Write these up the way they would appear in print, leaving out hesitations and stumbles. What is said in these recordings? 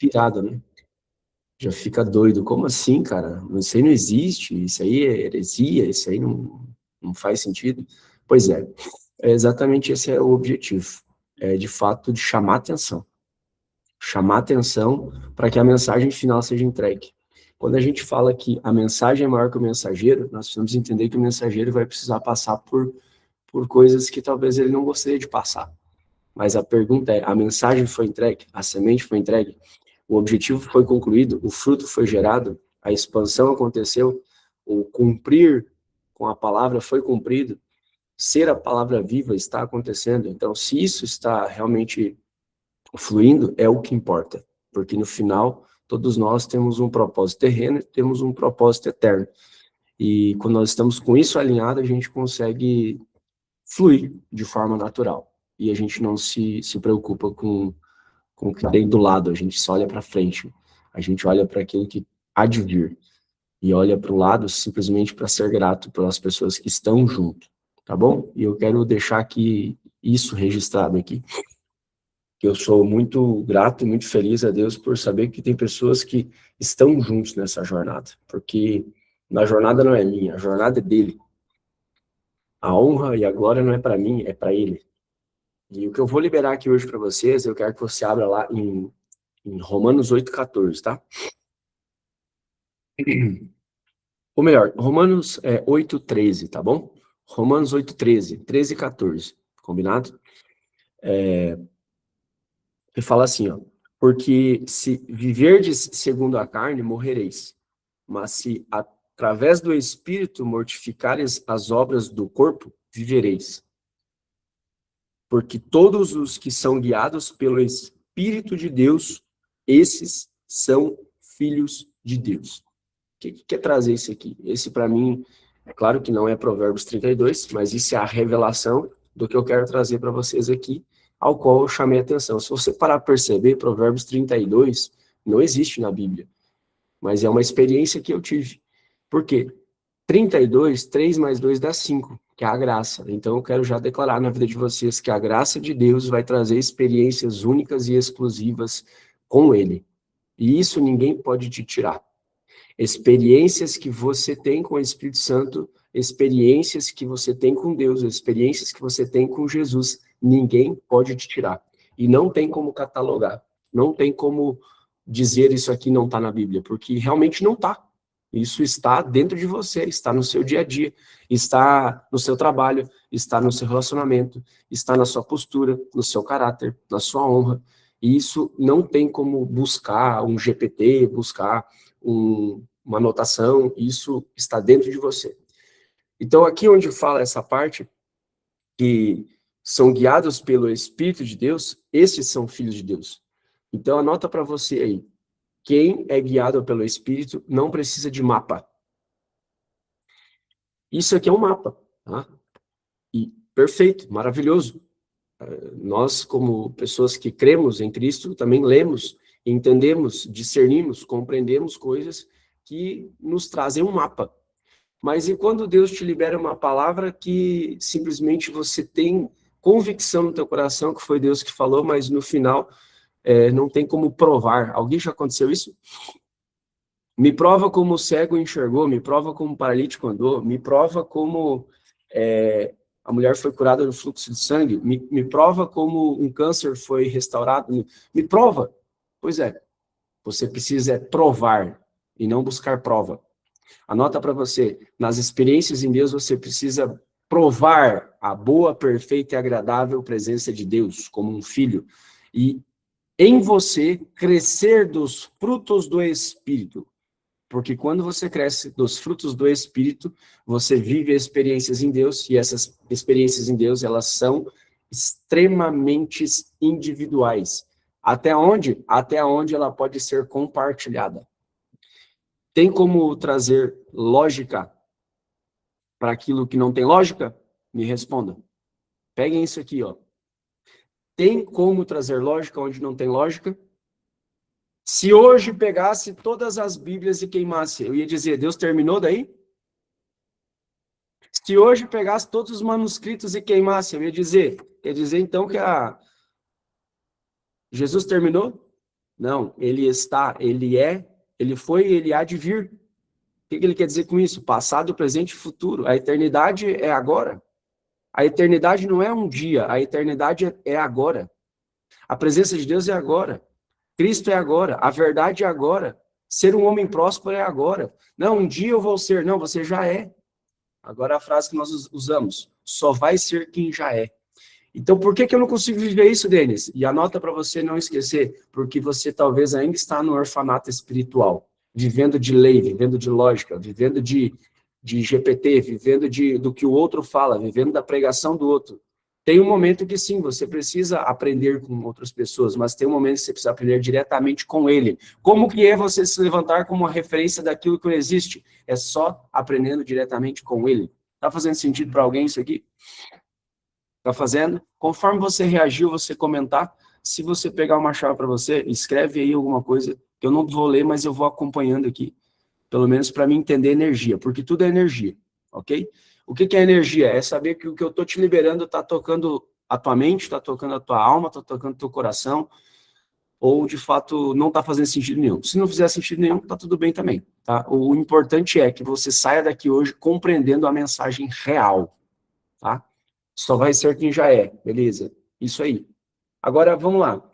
pirado, né? Já fica doido. Como assim, cara? Isso aí não existe, isso aí é heresia, isso aí não faz sentido. Pois é exatamente esse é o objetivo. É, de fato, de chamar atenção. Chamar atenção para que a mensagem final seja entregue. Quando a gente fala que a mensagem é maior que o mensageiro, nós precisamos entender que o mensageiro vai precisar passar por coisas que talvez ele não gostaria de passar. Mas a pergunta é, a mensagem foi entregue? A semente foi entregue? O objetivo foi concluído? O fruto foi gerado? A expansão aconteceu? O cumprir com a palavra foi cumprido? Ser a palavra viva está acontecendo? Então, se isso está realmente fluindo, é o que importa. Porque no final, todos nós temos um propósito terreno e temos um propósito eterno. E quando nós estamos com isso alinhado, a gente consegue fluir de forma natural. E a gente não se preocupa com o que tem do lado, a gente só olha para frente. A gente olha para aquilo que há de vir. E olha para o lado simplesmente para ser grato pelas pessoas que estão junto. Tá bom? E eu quero deixar aqui isso registrado aqui. Que eu sou muito grato e muito feliz a Deus por saber que tem pessoas que estão juntos nessa jornada. Porque a jornada não é minha, a jornada é dele. A honra e a glória não é para mim, é para ele. E o que eu vou liberar aqui hoje para vocês, eu quero que você abra lá em Romanos 8,14, tá? Ou melhor, Romanos 8,13, tá bom? Romanos 8,13, 13 e 14, combinado? Ele fala assim, ó, porque se viverdes segundo a carne, morrereis, mas se através do Espírito mortificares as obras do corpo, vivereis. Porque todos os que são guiados pelo Espírito de Deus, esses são filhos de Deus. O que quer trazer isso aqui? Esse, para mim, é claro que não é Provérbios 32, mas isso é a revelação do que eu quero trazer para vocês aqui, ao qual eu chamei a atenção. Se você parar para perceber, Provérbios 32 não existe na Bíblia, mas é uma experiência que eu tive. Por quê? 32, 3 mais 2 dá 5, que é a graça. Então eu quero já declarar na vida de vocês que a graça de Deus vai trazer experiências únicas e exclusivas com Ele. E isso ninguém pode te tirar. Experiências que você tem com o Espírito Santo, experiências que você tem com Deus, experiências que você tem com Jesus, ninguém pode te tirar. E não tem como catalogar, não tem como dizer isso aqui não está na Bíblia, porque realmente não está. Isso está dentro de você, está no seu dia a dia, está no seu trabalho, está no seu relacionamento, está na sua postura, no seu caráter, na sua honra. E isso não tem como buscar um GPT, buscar uma anotação, isso está dentro de você. Então, aqui onde fala essa parte, que são guiados pelo Espírito de Deus, esses são filhos de Deus. Então, anota para você aí, quem é guiado pelo Espírito não precisa de mapa. Isso aqui é um mapa, tá? E perfeito, maravilhoso. Nós, como pessoas que cremos em Cristo, também lemos, entendemos, discernimos, compreendemos coisas que nos trazem um mapa. Mas e quando Deus te libera uma palavra que simplesmente você tem convicção no teu coração que foi Deus que falou, mas no final não tem como provar? Alguém já aconteceu isso? Me prova como o cego enxergou, me prova como o paralítico andou, me prova como a mulher foi curada do fluxo de sangue, me prova como um câncer foi restaurado, me prova. Pois é, você precisa provar e não buscar prova. Anota para você, nas experiências em Deus você precisa provar a boa, perfeita e agradável presença de Deus como um filho e em você crescer dos frutos do Espírito. Porque quando você cresce dos frutos do Espírito, você vive experiências em Deus, e essas experiências em Deus, elas são extremamente individuais. Até onde? Até onde ela pode ser compartilhada. Tem como trazer lógica para aquilo que não tem lógica? Me responda. Peguem isso aqui, ó. Tem como trazer lógica onde não tem lógica? Se hoje pegasse todas as Bíblias e queimasse, eu ia dizer, Deus terminou daí? Se hoje pegasse todos os manuscritos e queimasse, eu ia dizer então que Jesus terminou? Não, ele está, ele é, ele foi e ele há de vir. O que ele quer dizer com isso? Passado, presente e futuro. A eternidade é agora. A eternidade não é um dia, a eternidade é agora. A presença de Deus é agora. Cristo é agora. A verdade é agora. Ser um homem próspero é agora. Não, um dia eu vou ser. Não, você já é. Agora a frase que nós usamos. Só vai ser quem já é. Então, por que eu não consigo viver isso, Denis? E anota para você não esquecer, porque você talvez ainda está no orfanato espiritual, vivendo de lei, vivendo de lógica, vivendo de GPT, vivendo do que o outro fala, vivendo da pregação do outro. Tem um momento que sim, você precisa aprender com outras pessoas, mas tem um momento que você precisa aprender diretamente com ele. Como que é você se levantar como uma referência daquilo que não existe? É só aprendendo diretamente com ele. Tá fazendo sentido para alguém isso aqui? Tá fazendo? Conforme você reagiu, você comentar, se você pegar uma chave para você, escreve aí alguma coisa, que eu não vou ler, mas eu vou acompanhando aqui, pelo menos para mim entender energia, porque tudo é energia, ok? O que é energia? É saber que o que eu tô te liberando tá tocando a tua mente, tá tocando a tua alma, tá tocando o teu coração, ou de fato não tá fazendo sentido nenhum. Se não fizer sentido nenhum, tá tudo bem também, tá? O importante é que você saia daqui hoje compreendendo a mensagem real, tá? Só vai ser quem já é, beleza? Isso aí. Agora, vamos lá.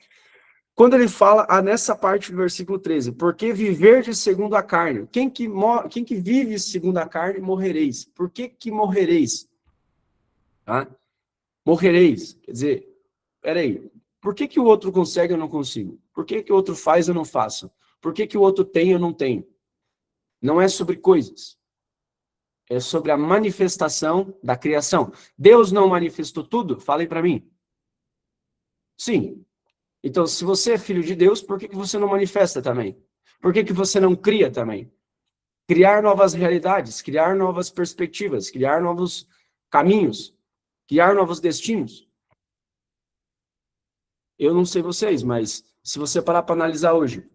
Quando ele fala nessa parte do versículo 13, porque viver de segundo a carne, quem que vive segundo a carne, morrereis. Por que morrereis? Tá? Morrereis, quer dizer, peraí, por que o outro consegue e eu não consigo? Por que o outro faz e eu não faço? Por que o outro tem e eu não tenho? Não é sobre coisas. É sobre a manifestação da criação. Deus não manifestou tudo? Falem para mim. Sim. Então, se você é filho de Deus, por que você não manifesta também? Por que você não cria também? Criar novas realidades, criar novas perspectivas, criar novos caminhos, criar novos destinos. Eu não sei vocês, mas se você parar para analisar hoje,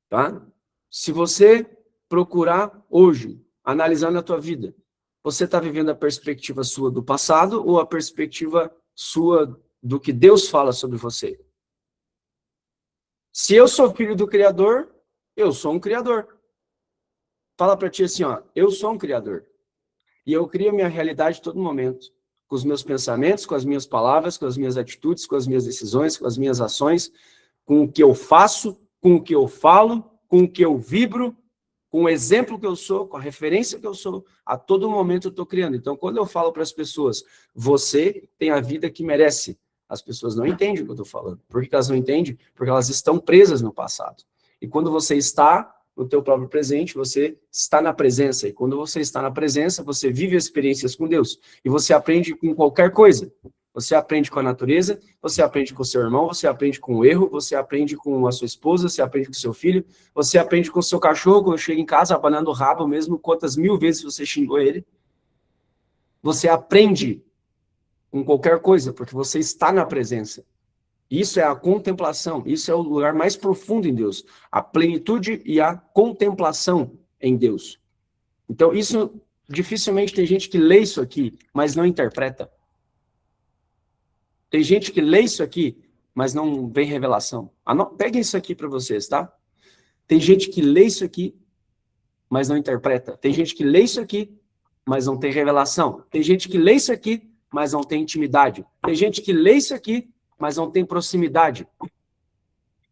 tá? Se você procurar hoje, analisando a tua vida, você está vivendo a perspectiva sua do passado ou a perspectiva sua do que Deus fala sobre você? Se eu sou filho do Criador, eu sou um Criador. Fala para ti assim, ó, eu sou um Criador. E eu crio a minha realidade a todo momento. Com os meus pensamentos, com as minhas palavras, com as minhas atitudes, com as minhas decisões, com as minhas ações, com o que eu faço, com o que eu falo, com o que eu vibro, com o exemplo que eu sou, com a referência que eu sou. A todo momento eu estou criando. Então, quando eu falo para as pessoas, você tem a vida que merece. As pessoas não entendem o que eu estou falando. Por que elas não entendem? Porque elas estão presas no passado. E quando você está no teu próprio presente, você está na presença. E quando você está na presença, você vive experiências com Deus. E você aprende com qualquer coisa. Você aprende com a natureza, você aprende com o seu irmão, você aprende com o erro, você aprende com a sua esposa, você aprende com o seu filho, você aprende com o seu cachorro, quando chega em casa abanando o rabo, mesmo quantas mil vezes você xingou ele. Você aprende com qualquer coisa, porque você está na presença. Isso é a contemplação, isso é o lugar mais profundo em Deus, a plenitude e a contemplação em Deus. Então, isso, dificilmente tem gente que lê isso aqui, mas não interpreta. Tem gente que lê isso aqui, mas não vem revelação. Peguem isso aqui para vocês, tá? Tem gente que lê isso aqui, mas não interpreta. Tem gente que lê isso aqui, mas não tem revelação. Tem gente que lê isso aqui, mas não tem intimidade. Tem gente que lê isso aqui, mas não tem proximidade.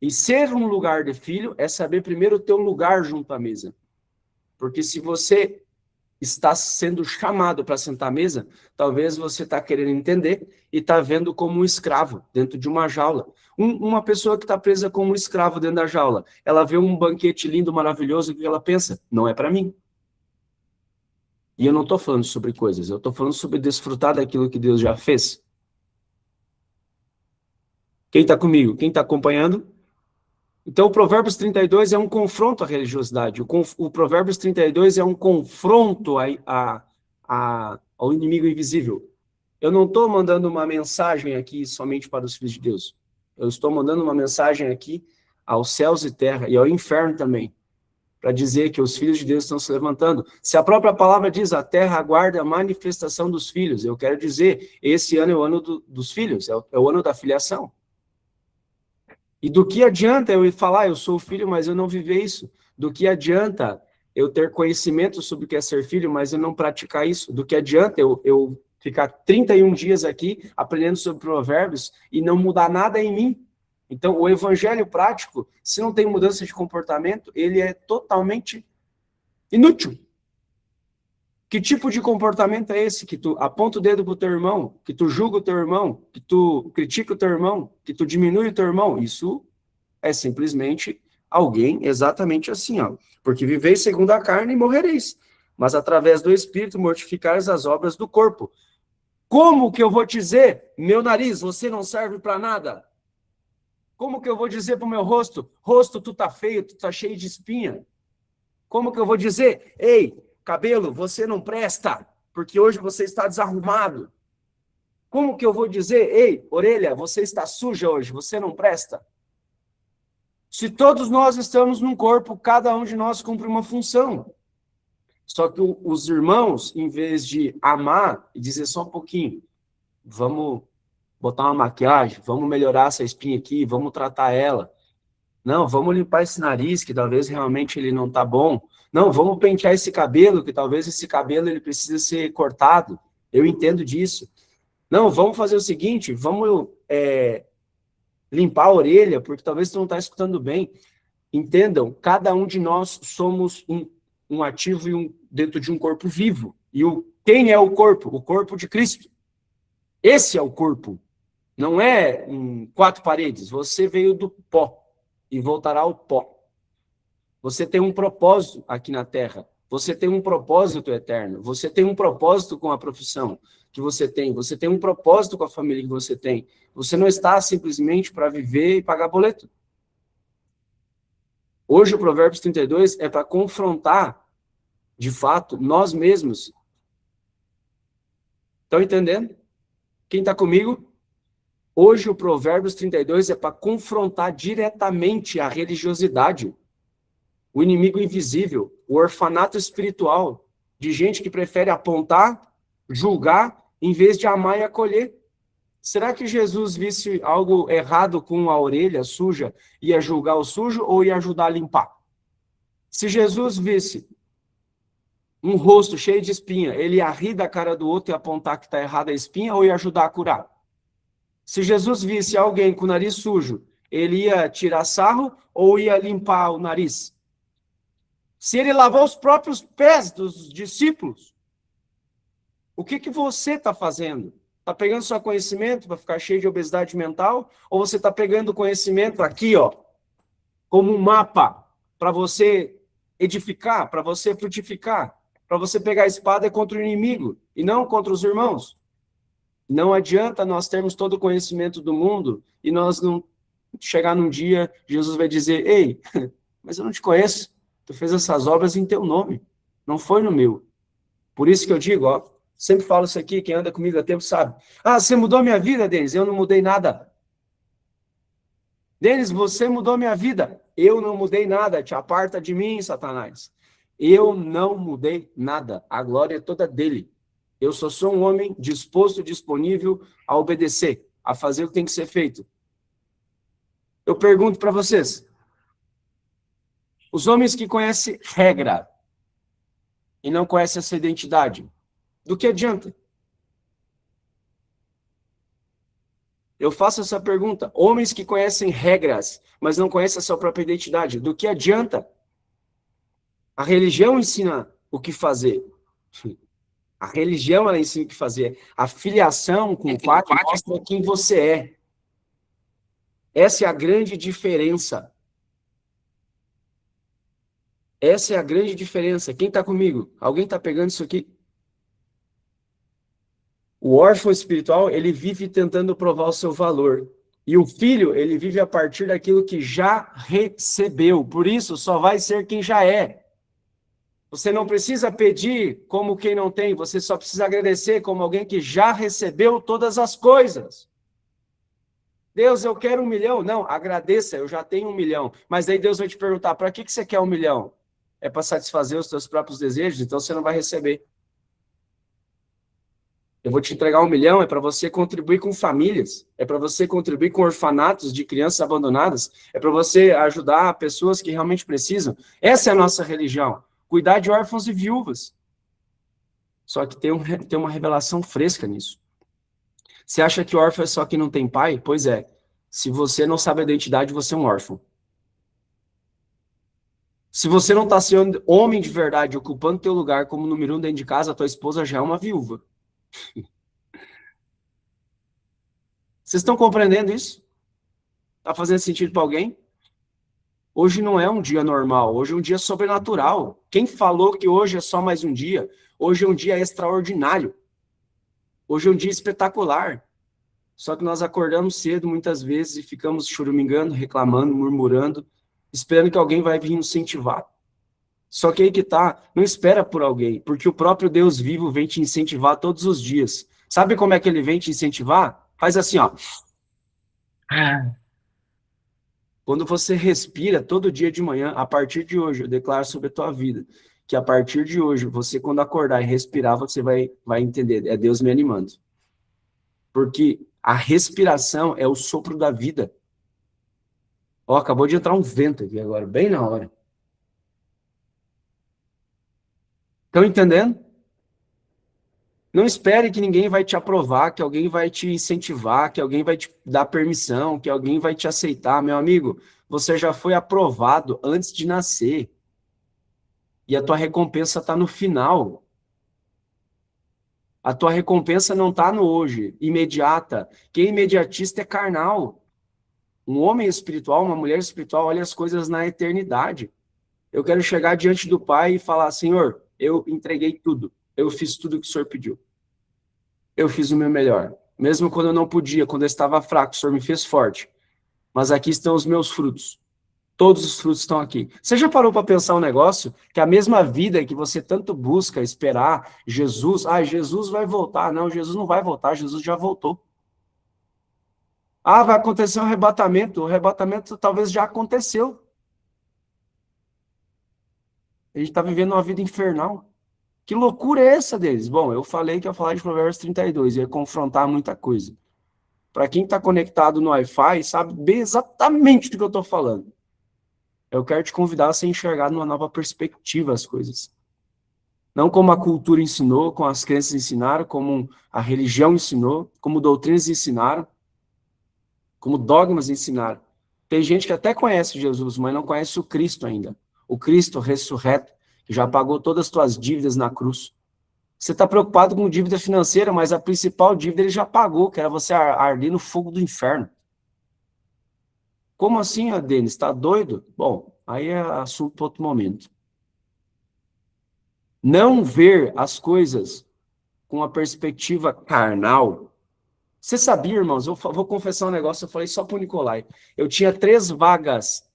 E ser um lugar de filho é saber primeiro o teu lugar junto à mesa. Porque se você está sendo chamado para sentar à mesa, talvez você está querendo entender e está vendo como um escravo dentro de uma jaula. Uma pessoa que está presa como um escravo dentro da jaula, ela vê um banquete lindo, maravilhoso, o que ela pensa? Não é para mim. E eu não estou falando sobre coisas, eu estou falando sobre desfrutar daquilo que Deus já fez. Quem está comigo? Quem está acompanhando? Então, o Provérbios 32 é um confronto à religiosidade. O Provérbios 32 é um confronto ao inimigo invisível. Eu não estou mandando uma mensagem aqui somente para os filhos de Deus. Eu estou mandando uma mensagem aqui aos céus e terra e ao inferno também, para dizer que os filhos de Deus estão se levantando. Se a própria palavra diz, a terra aguarda a manifestação dos filhos, eu quero dizer, esse ano é o ano dos filhos, é o ano da filiação. E do que adianta eu ir falar, eu sou filho, mas eu não viver isso? Do que adianta eu ter conhecimento sobre o que é ser filho, mas eu não praticar isso? Do que adianta eu ficar 31 dias aqui aprendendo sobre provérbios e não mudar nada em mim? Então, o evangelho prático, se não tem mudança de comportamento, ele é totalmente inútil. Que tipo de comportamento é esse? Que tu aponta o dedo pro teu irmão, que tu julga o teu irmão, que tu critica o teu irmão, que tu diminui o teu irmão? Isso é simplesmente alguém exatamente assim, ó. Porque viveis segundo a carne e morrereis, mas através do Espírito mortificareis as obras do corpo. Como que eu vou dizer, meu nariz, você não serve para nada? Como que eu vou dizer pro meu rosto, rosto, tu tá feio, tu tá cheio de espinha? Como que eu vou dizer, ei, cabelo, você não presta, porque hoje você está desarrumado? Como que eu vou dizer, ei, orelha, você está suja hoje, você não presta? Se todos nós estamos num corpo, cada um de nós cumpre uma função. Só que os irmãos, em vez de amar e dizer só um pouquinho, vamos botar uma maquiagem, vamos melhorar essa espinha aqui, vamos tratar ela. Não, vamos limpar esse nariz, que talvez realmente ele não tá bom. Não, vamos pentear esse cabelo, que talvez esse cabelo ele precisa ser cortado. Eu entendo disso. Não, vamos fazer o seguinte, vamos limpar a orelha, porque talvez tu não está escutando bem. Entendam, cada um de nós somos um ativo e dentro de um corpo vivo. E quem é o corpo? O corpo de Cristo. Esse é o corpo. Não é quatro paredes. Você veio do pó e voltará ao pó. Você tem um propósito aqui na Terra. Você tem um propósito eterno. Você tem um propósito com a profissão que você tem. Você tem um propósito com a família que você tem. Você não está simplesmente para viver e pagar boleto. Hoje o Provérbios 32 é para confrontar, de fato, nós mesmos. Estão entendendo? Quem está comigo? Hoje o Provérbios 32 é para confrontar diretamente a religiosidade, o inimigo invisível, o orfanato espiritual, de gente que prefere apontar, julgar, em vez de amar e acolher. Será que Jesus visse algo errado com a orelha suja, ia julgar o sujo ou ia ajudar a limpar? Se Jesus visse um rosto cheio de espinha, ele ia rir da cara do outro e apontar que está errada a espinha ou ia ajudar a curar? Se Jesus visse alguém com o nariz sujo, ele ia tirar sarro ou ia limpar o nariz? Se ele lavou os próprios pés dos discípulos, o que você está fazendo? Está pegando seu conhecimento para ficar cheio de obesidade mental? Ou você está pegando conhecimento aqui, ó, como um mapa para você edificar, para você frutificar, para você pegar a espada contra o inimigo e não contra os irmãos? Não adianta nós termos todo o conhecimento do mundo e nós não chegar num dia, Jesus vai dizer, ei, mas eu não te conheço, tu fez essas obras em teu nome, não foi no meu. Por isso que eu digo, ó, sempre falo isso aqui, quem anda comigo há tempo sabe. Ah, você mudou minha vida, Denis, eu não mudei nada. Denis, você mudou minha vida, eu não mudei nada, te aparta de mim, Satanás. Eu não mudei nada, a glória é toda dele. Eu só sou um homem disposto, disponível a obedecer, a fazer o que tem que ser feito. Eu pergunto para vocês, os homens que conhecem regra e não conhecem essa identidade, do que adianta? Eu faço essa pergunta. Homens que conhecem regras, mas não conhecem a sua própria identidade, do que adianta? A religião ensina o que fazer. A religião, ela ensina o que fazer. A filiação com o Pai mostra quem você é. Essa é a grande diferença. Essa é a grande diferença. Quem está comigo? Alguém está pegando isso aqui? O órfão espiritual, ele vive tentando provar o seu valor. E o filho, ele vive a partir daquilo que já recebeu. Por isso, só vai ser quem já é. Você não precisa pedir como quem não tem, você só precisa agradecer como alguém que já recebeu todas as coisas. Deus, eu quero 1 milhão. Não, agradeça, eu já tenho 1 milhão. Mas aí Deus vai te perguntar, para que você quer 1 milhão? É para satisfazer os seus próprios desejos? Então você não vai receber. Eu vou te entregar 1 milhão, é para você contribuir com famílias, é para você contribuir com orfanatos de crianças abandonadas, é para você ajudar pessoas que realmente precisam. Essa é a nossa religião, cuidar de órfãos e viúvas. Só que tem uma revelação fresca nisso. Você acha que órfão é só quem não tem pai? Pois é. Se você não sabe a identidade, você é um órfão. Se você não está sendo homem de verdade, ocupando teu lugar como número 1 dentro de casa, tua esposa já é uma viúva. Vocês estão compreendendo isso? Está fazendo sentido para alguém? Hoje não é um dia normal, hoje é um dia sobrenatural. Quem falou que hoje é só mais um dia? Hoje é um dia extraordinário. Hoje é um dia espetacular. Só que nós acordamos cedo muitas vezes e ficamos choramingando, reclamando, murmurando, esperando que alguém vai vir nos incentivar. Só que aí que tá, não espera por alguém, porque o próprio Deus vivo vem te incentivar todos os dias. Sabe como é que ele vem te incentivar? Faz assim, ó. Quando você respira todo dia de manhã, a partir de hoje, eu declaro sobre a tua vida, que a partir de hoje, você quando acordar e respirar, você vai entender, é Deus me animando. Porque a respiração é o sopro da vida. Ó, acabou de entrar um vento aqui agora, bem na hora. Estão entendendo? Não espere que ninguém vai te aprovar, que alguém vai te incentivar, que alguém vai te dar permissão, que alguém vai te aceitar. Meu amigo, você já foi aprovado antes de nascer. E a tua recompensa está no final. A tua recompensa não está no hoje, imediata. Quem é imediatista é carnal. Um homem espiritual, uma mulher espiritual, olha as coisas na eternidade. Eu quero chegar diante do Pai e falar, Senhor, eu entreguei tudo. Eu fiz tudo o que o Senhor pediu. Eu fiz o meu melhor. Mesmo quando eu não podia, quando eu estava fraco, o Senhor me fez forte. Mas aqui estão os meus frutos. Todos os frutos estão aqui. Você já parou para pensar um negócio? Que a mesma vida que você tanto busca esperar, Jesus, Jesus vai voltar. Não, Jesus não vai voltar, Jesus já voltou. Vai acontecer um arrebatamento. O arrebatamento talvez já aconteceu. A gente está vivendo uma vida infernal. Que loucura é essa deles? Bom, eu falei que ia falar de Provérbios 32, ia confrontar muita coisa. Para quem está conectado no Wi-Fi, sabe bem exatamente do que eu estou falando. Eu quero te convidar a se enxergar numa nova perspectiva as coisas. Não como a cultura ensinou, como as crenças ensinaram, como a religião ensinou, como doutrinas ensinaram, como dogmas ensinaram. Tem gente que até conhece Jesus, mas não conhece o Cristo ainda. O Cristo ressurreto, que já pagou todas as tuas dívidas na cruz. Você está preocupado com dívida financeira, mas a principal dívida ele já pagou, que era você arder no fogo do inferno. Como assim, Denis? Está doido? Bom, aí é assunto para outro momento. Não ver as coisas com a perspectiva carnal. Você sabia, irmãos? Eu vou confessar um negócio, eu falei só para o Nicolai. Eu tinha 3 vagas.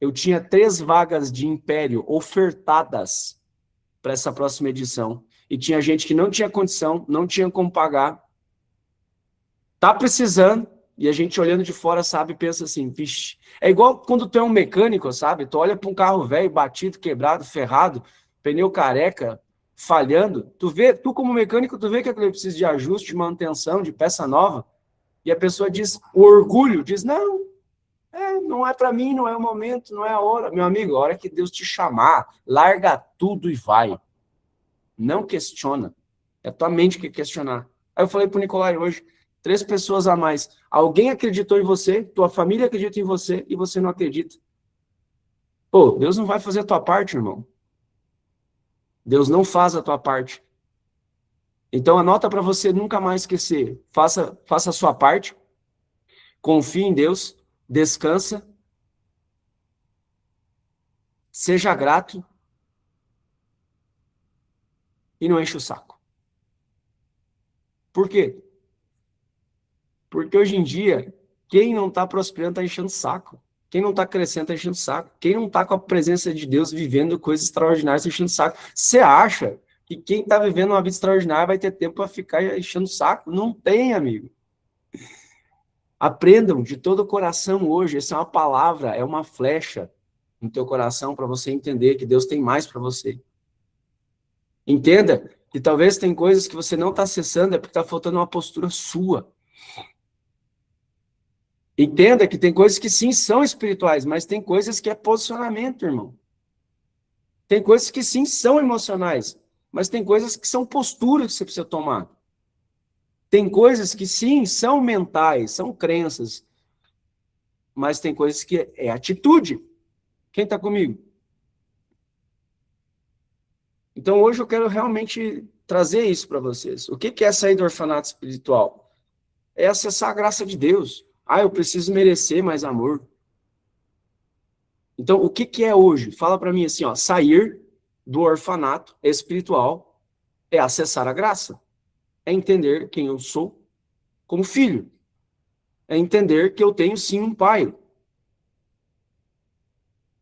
Eu tinha 3 vagas de império ofertadas para essa próxima edição. E tinha gente que não tinha condição, não tinha como pagar. Tá precisando, e a gente olhando de fora, sabe, pensa assim, vixe. É igual quando tu é um mecânico, sabe? Tu olha para um carro velho, batido, quebrado, ferrado, pneu careca, falhando. Tu como mecânico, tu vê que aquilo precisa de ajuste, de manutenção, de peça nova. E a pessoa diz, o orgulho diz, não é para mim, não é o momento, não é a hora. Meu amigo, a hora que Deus te chamar, larga tudo e vai. Não questiona. É a tua mente que questionar. Aí eu falei pro Nicolai hoje, 3 pessoas a mais. Alguém acreditou em você, tua família acredita em você e você não acredita. Pô, Deus não vai fazer a tua parte, irmão. Deus não faz a tua parte. Então anota para você nunca mais esquecer. Faça a sua parte. Confie em Deus. Descansa. Seja grato. E não enche o saco. Por quê? Porque hoje em dia, quem não está prosperando está enchendo o saco. Quem não está crescendo está enchendo o saco. Quem não está com a presença de Deus vivendo coisas extraordinárias está enchendo o saco. Você acha que quem está vivendo uma vida extraordinária vai ter tempo para ficar enchendo o saco? Não tem, amigo. Aprendam de todo o coração hoje. Essa é uma palavra, é uma flecha no teu coração para você entender que Deus tem mais para você. Entenda E talvez tem coisas que você não está acessando, é porque está faltando uma postura sua. Entenda que tem coisas que sim são espirituais, mas tem coisas que é posicionamento, irmão. Tem coisas que sim são emocionais, mas tem coisas que são posturas que você precisa tomar. Tem coisas que sim são mentais, são crenças, mas tem coisas que é atitude. Quem está comigo? Então hoje eu quero realmente trazer isso para vocês. O que é sair do orfanato espiritual? É acessar a graça de Deus. Ah, eu preciso merecer mais amor. Então, o que é hoje? Fala para mim assim, ó, sair do orfanato espiritual é acessar a graça. É entender quem eu sou como filho. É entender que eu tenho sim um pai.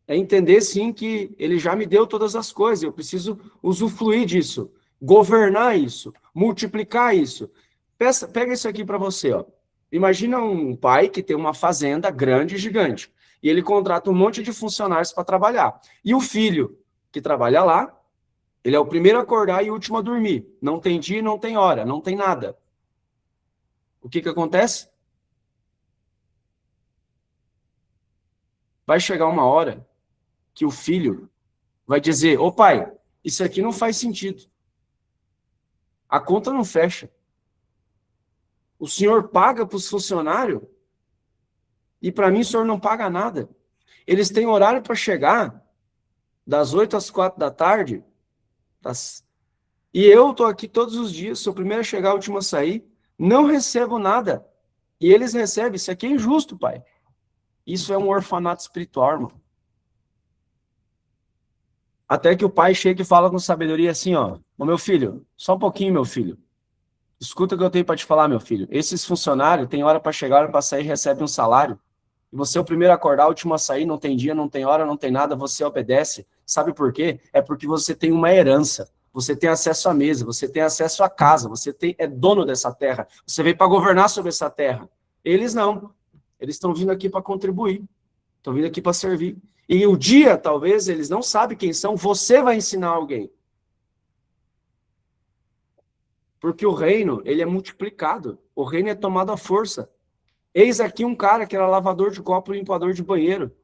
É entender sim que ele já me deu todas as coisas, eu preciso usufruir disso, governar isso, multiplicar isso. Pega isso aqui para você, ó. Imagina um pai que tem uma fazenda grande e gigante, e ele contrata um monte de funcionários para trabalhar. E o filho que trabalha lá, ele é o primeiro a acordar e o último a dormir. Não tem dia, não tem hora, não tem nada. O que acontece? Vai chegar uma hora que o filho vai dizer: ô pai, isso aqui não faz sentido. A conta não fecha. O senhor paga para os funcionários e para mim o senhor não paga nada. Eles têm horário para chegar das 8 às 4 da tarde. E eu estou aqui todos os dias, sou o primeiro a chegar, o último a sair. Não recebo nada. E eles recebem. Isso aqui é injusto, pai. Isso é um orfanato espiritual, irmão. Até que o pai chega e fala com sabedoria assim, ó: ô meu filho, só um pouquinho, meu filho. Escuta o que eu tenho para te falar, meu filho. Esses funcionários têm hora para chegar, hora para sair, recebem um salário. E você é o primeiro a acordar, o último a sair, não tem dia, não tem hora, não tem nada, você obedece. Sabe por quê? É porque você tem uma herança. Você tem acesso à mesa, você tem acesso à casa, é dono dessa terra. Você veio para governar sobre essa terra. Eles não. Eles estão vindo aqui para contribuir. Estão vindo aqui para servir. E o dia, talvez, eles não sabem quem são, você vai ensinar alguém. Porque o reino, ele é multiplicado. O reino é tomado à força. Eis aqui um cara que era lavador de copo e limpador de banheiro,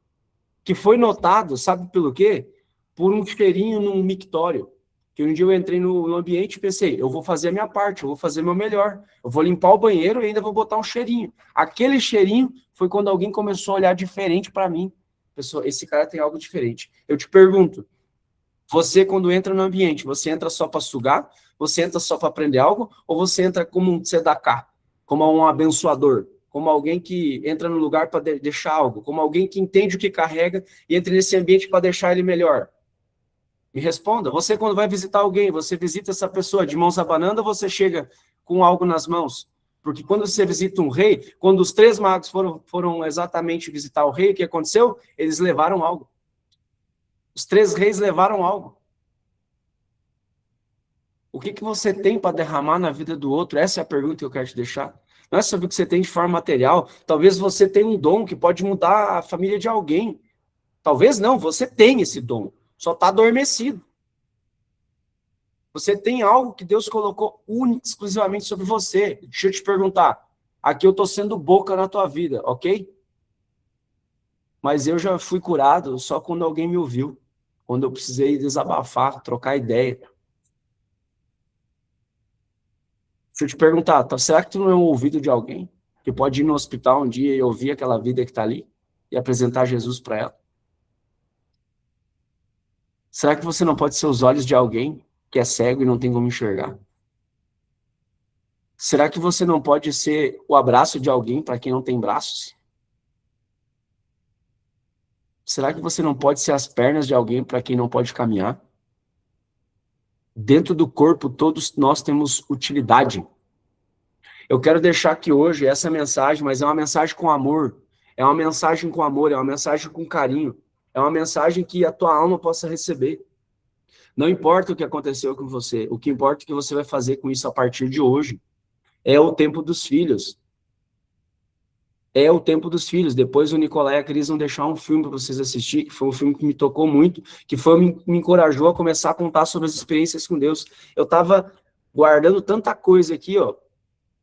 que foi notado, sabe pelo quê? Por um cheirinho num mictório. Que um dia eu entrei no ambiente e pensei: eu vou fazer a minha parte, eu vou fazer o meu melhor. Eu vou limpar o banheiro e ainda vou botar um cheirinho. Aquele cheirinho foi quando alguém começou a olhar diferente para mim. Pessoal, esse cara tem algo diferente. Eu te pergunto, você quando entra no ambiente, você entra só para sugar? Você entra só para aprender algo? Ou você entra como um tzedakah, como um abençoador? Como alguém que entra no lugar para deixar algo? Como alguém que entende o que carrega e entra nesse ambiente para deixar ele melhor? Me responda. Você, quando vai visitar alguém, você visita essa pessoa de mãos abanando ou você chega com algo nas mãos? Porque quando você visita um rei, quando os 3 magos foram exatamente visitar o rei, o que aconteceu? Eles levaram algo. Os 3 reis levaram algo. O que você tem para derramar na vida do outro? Essa é a pergunta que eu quero te deixar. Não é sobre o que você tem de forma material. Talvez você tenha um dom que pode mudar a família de alguém. Talvez não, você tem esse dom. Só está adormecido. Você tem algo que Deus colocou único, exclusivamente sobre você. Deixa eu te perguntar. Aqui eu estou sendo boca na tua vida, ok? Mas eu já fui curado só quando alguém me ouviu. Quando eu precisei desabafar, trocar ideia. Deixa eu te perguntar, será que tu não é um ouvido de alguém que pode ir no hospital um dia e ouvir aquela vida que está ali e apresentar Jesus para ela? Será que você não pode ser os olhos de alguém que é cego e não tem como enxergar? Será que você não pode ser o abraço de alguém para quem não tem braços? Será que você não pode ser as pernas de alguém para quem não pode caminhar? Dentro do corpo, todos nós temos utilidade. Eu quero deixar aqui hoje essa mensagem, mas é uma mensagem com amor. É uma mensagem com amor, é uma mensagem com carinho. É uma mensagem que a tua alma possa receber. Não importa o que aconteceu com você, o que importa é o que você vai fazer com isso a partir de hoje. É o tempo dos filhos. É o tempo dos filhos. Depois o Nicolai e a Cris vão deixar um filme para vocês assistir, que foi um filme que me tocou muito, que me encorajou a começar a contar sobre as experiências com Deus. Eu estava guardando tanta coisa aqui, ó,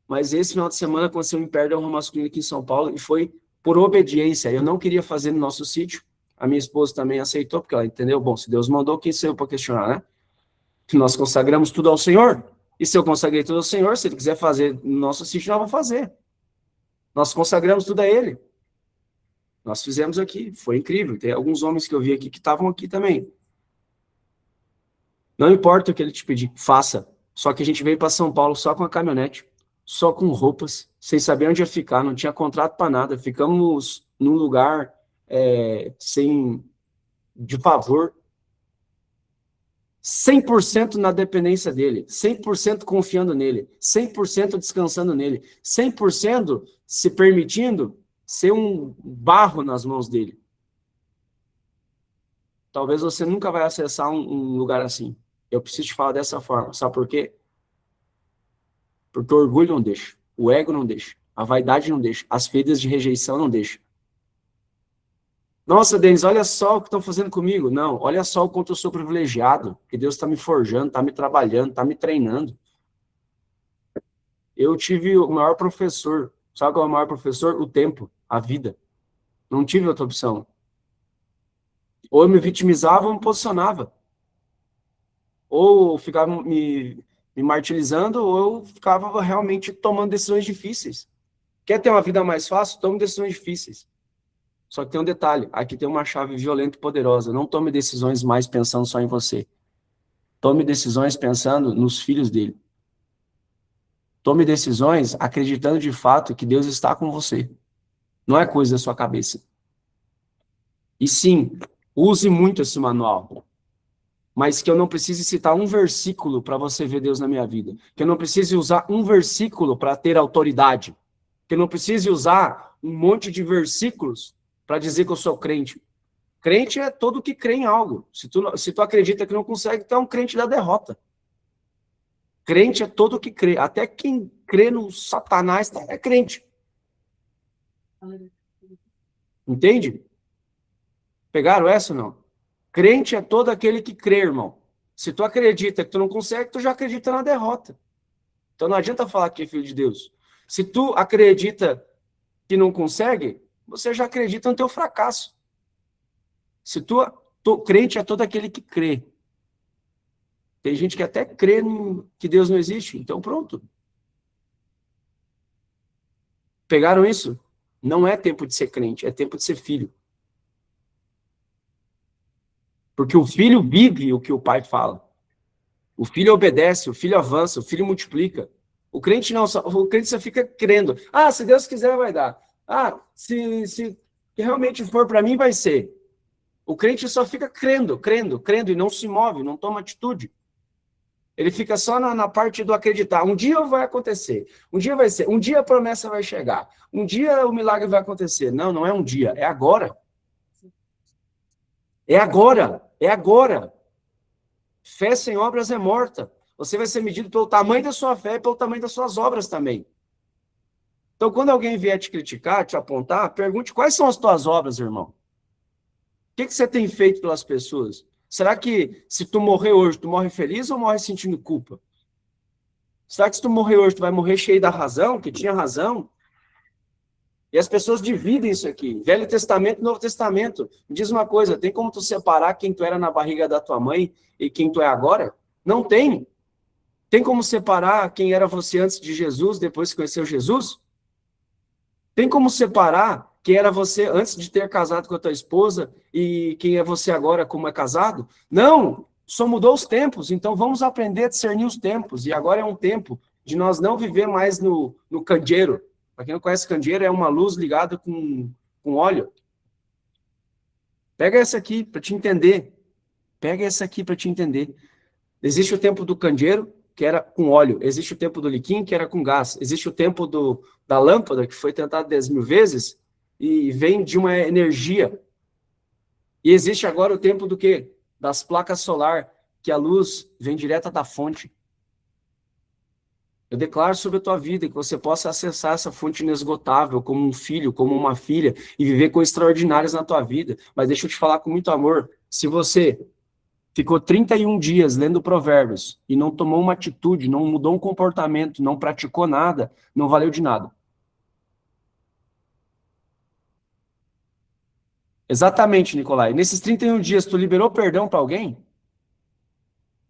mas esse final de semana aconteceu um Império da Honra Masculina aqui em São Paulo, e foi por obediência. Eu não queria fazer no nosso sítio, a minha esposa também aceitou, porque ela entendeu, bom, se Deus mandou, quem sou eu para questionar, né? Nós consagramos tudo ao Senhor, e se eu consagrei tudo ao Senhor, se Ele quiser fazer no nosso sítio, nós vamos fazer. Nós consagramos tudo a Ele. Nós fizemos aqui, foi incrível. Tem alguns homens que eu vi aqui que estavam aqui também. Não importa o que ele te pedir, faça. Só que a gente veio para São Paulo só com a caminhonete, só com roupas, sem saber onde ia ficar, não tinha contrato para nada. Ficamos num lugar sem de favor, 100% na dependência dele, 100% confiando nele, 100% descansando nele, 100% se permitindo ser um barro nas mãos dele. Talvez você nunca vai acessar um lugar assim. Eu preciso te falar dessa forma. Sabe por quê? Porque o orgulho não deixa, o ego não deixa, a vaidade não deixa, as feridas de rejeição não deixam. Nossa, Denis, olha só o que estão fazendo comigo. Não, olha só o quanto eu sou privilegiado, que Deus está me forjando, está me trabalhando, está me treinando. Eu tive o maior professor. Sabe qual é o maior professor? O tempo, a vida. Não tive outra opção. Ou eu me vitimizava ou me posicionava. Ou eu ficava me martirizando, ou eu ficava realmente tomando decisões difíceis. Quer ter uma vida mais fácil? Tome decisões difíceis. Só que tem um detalhe, aqui tem uma chave violenta e poderosa. Não tome decisões mais pensando só em você. Tome decisões pensando nos filhos dele. Tome decisões acreditando de fato que Deus está com você. Não é coisa da sua cabeça. E sim, use muito esse manual. Mas que eu não precise citar um versículo para você ver Deus na minha vida. Que eu não precise usar um versículo para ter autoridade. Que eu não precise usar um monte de versículos para dizer que eu sou crente. Crente é todo que crê em algo. Se tu acredita que não consegue, tu é um crente da derrota. Crente é todo que crê. Até quem crê no Satanás é crente. Entende? Pegaram essa ou não? Crente é todo aquele que crê, irmão. Se tu acredita que tu não consegue, tu já acredita na derrota. Então não adianta falar que é filho de Deus. Se tu acredita que não consegue, você já acredita no teu fracasso. Se crente é todo aquele que crê. Tem gente que até crê que Deus não existe. Então pronto. Pegaram isso? Não é tempo de ser crente, é tempo de ser filho. Porque o filho vive o que o pai fala. O filho obedece, o filho avança, o filho multiplica. O crente não, o crente só fica crendo. Ah, se Deus quiser, vai dar. Ah, se realmente for para mim, vai ser. O crente só fica crendo, crendo, crendo e não se move, não toma atitude. Ele fica só na parte do acreditar. Um dia vai acontecer, um dia vai ser, um dia a promessa vai chegar, um dia o milagre vai acontecer. Não, não é um dia, é agora. É agora, é agora. Fé sem obras é morta. Você vai ser medido pelo tamanho da sua fé e pelo tamanho das suas obras também. Então, quando alguém vier te criticar, te apontar, pergunte quais são as tuas obras, irmão. O que você tem feito pelas pessoas? Será que se tu morrer hoje, tu morre feliz ou morre sentindo culpa? Será que se tu morrer hoje, tu vai morrer cheio da razão, que tinha razão? E as pessoas dividem isso aqui, Velho Testamento e Novo Testamento. Me diz uma coisa, tem como tu separar quem tu era na barriga da tua mãe e quem tu é agora? Não tem. Tem como separar quem era você antes de Jesus, depois que conheceu Jesus? Tem como separar quem era você antes de ter casado com a tua esposa e quem é você agora como é casado? Não, só mudou os tempos, então vamos aprender a discernir os tempos. E agora é um tempo de nós não viver mais no candeeiro. Para quem não conhece candeeiro, é uma luz ligada com óleo. Pega essa aqui para te entender. Pega essa aqui para te entender. Existe o tempo do candeeiro, que era com óleo. Existe o tempo do liquim, que era com gás. Existe o tempo da lâmpada, que foi tentado 10.000 vezes, e vem de uma energia. E existe agora o tempo do quê? Das placas solar, que a luz vem direta da fonte. Eu declaro sobre a tua vida que você possa acessar essa fonte inesgotável como um filho, como uma filha, e viver coisas extraordinárias na tua vida. Mas deixa eu te falar com muito amor, se você ficou 31 dias lendo Provérbios e não tomou uma atitude, não mudou um comportamento, não praticou nada, não valeu de nada. Exatamente, Nicolai. Nesses 31 dias, tu liberou perdão para alguém?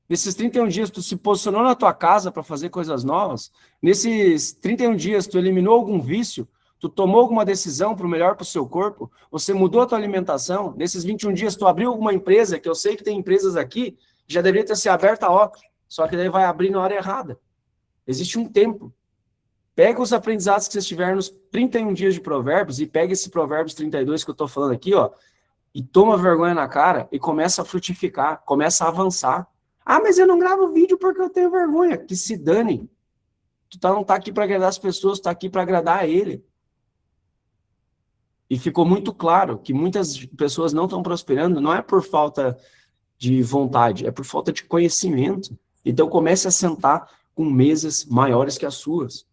Nesses 31 dias, tu se posicionou na tua casa para fazer coisas novas? Nesses 31 dias, tu eliminou algum vício? Tu tomou alguma decisão para o melhor para o seu corpo? Você mudou a tua alimentação? Nesses 21 dias, tu abriu alguma empresa, que eu sei que tem empresas aqui, que já deveria ter se aberta, ó, só que daí vai abrir na hora errada. Existe um tempo. Pega os aprendizados que vocês tiveram nos 31 dias de provérbios e pega esse provérbios 32 que eu estou falando aqui, ó, e toma vergonha na cara e começa a frutificar, começa a avançar. Ah, mas eu não gravo vídeo porque eu tenho vergonha. Que se dane. Não tá aqui para agradar as pessoas, tá aqui para agradar a ele. E ficou muito claro que muitas pessoas não estão prosperando, não é por falta de vontade, é por falta de conhecimento. Então comece a sentar com mesas maiores que as suas.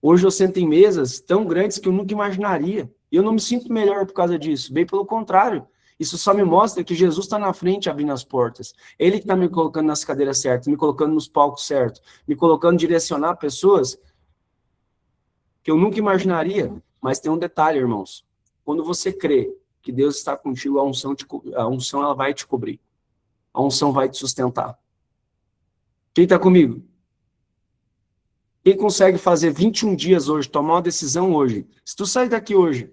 Hoje eu sento em mesas tão grandes que eu nunca imaginaria. E eu não me sinto melhor por causa disso. Bem pelo contrário. Isso só me mostra que Jesus está na frente abrindo as portas. Ele que está me colocando nas cadeiras certas, me colocando nos palcos certos, me colocando direcionar pessoas que eu nunca imaginaria. Mas tem um detalhe, irmãos. Quando você crê que Deus está contigo, a unção ela vai te cobrir. A unção vai te sustentar. Quem está comigo? Quem consegue fazer 21 dias hoje, tomar uma decisão hoje? Se tu sair daqui hoje